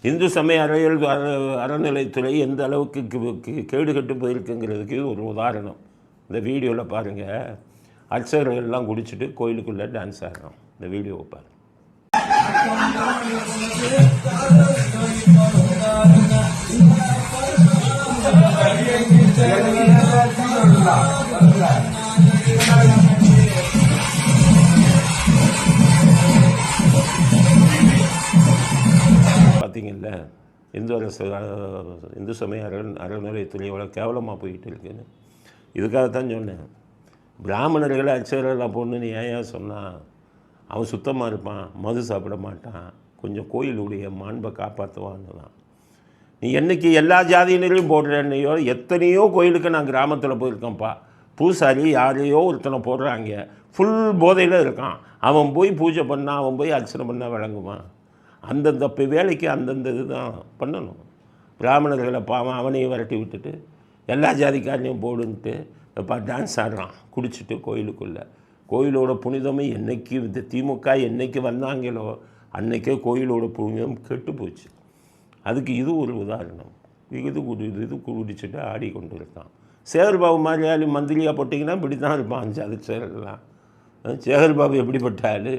இந்து சமய அறநிலைத்துறை எந்த அளவுக்கு கேடு கட்டு போயிருக்குங்கிறதுக்கு இது ஒரு உதாரணம். இந்த வீடியோவில் பாருங்கள், அர்ச்சகர்கள் எல்லாம் குடிச்சிட்டு கோயிலுக்குள்ளே டான்ஸ் ஆடுறோம். இந்த வீடியோவை பாருங்கள். பார்த்தீங்கல்ல, இந்து சமய அறநிலையத்துறை எவ்வளோ கேவலமாக போயிட்டு இருக்குன்னு. இதுக்காகத்தான் சொன்னேன், பிராமணர்களை அர்ச்சகர்களெலாம் பொண்ணுன்னு ஏன் சொன்னால், அவன் சுத்தமாக இருப்பான், மது சாப்பிட மாட்டான், கொஞ்சம் கோயிலுடைய மாண்பை காப்பாற்றுவான்னு தான். நீ என்றைக்கு எல்லா ஜாதியினரையும் போடுறேன்னையோ, எத்தனையோ கோயிலுக்கு நான் கிராமத்தில் போயிருக்கேன்ப்பா, பூசாரி யாரையோ ஒருத்தனை போடுறாங்க, ஃபுல் போதையில் இருக்கான், அவன் போய் பூஜை பண்ணால், அவன் போய் அர்ச்சனை பண்ணால் விளங்குவான். அந்தந்த வேலைக்கு அந்தந்த இது தான் பண்ணணும். பிராமணர்களை பாவம் அவனையும் விரட்டி விட்டுட்டு எல்லா ஜாதிக்காரனையும் போடுன்ட்டு இப்போ டான்ஸ் ஆடுறான் குடிச்சிட்டு கோயிலுக்குள்ளே. கோயிலோட புனிதமே என்றைக்கு இந்த திமுக என்றைக்கு வந்தாங்களோ அன்றைக்கே கோயிலோட புனிதம் கெட்டு போச்சு. அதுக்கு இது ஒரு உதாரணம். இது குடிச்சிட்டு ஆடி கொண்டு இருக்கான். சேகர்பாபு மாதிரி ஆள் மந்திரியாக போட்டிங்கன்னா இப்படி தான் இருப்பான். அஞ்சாவது சேகர்லாம். சேகர்பாபு எப்படிப்பட்ட ஆள்?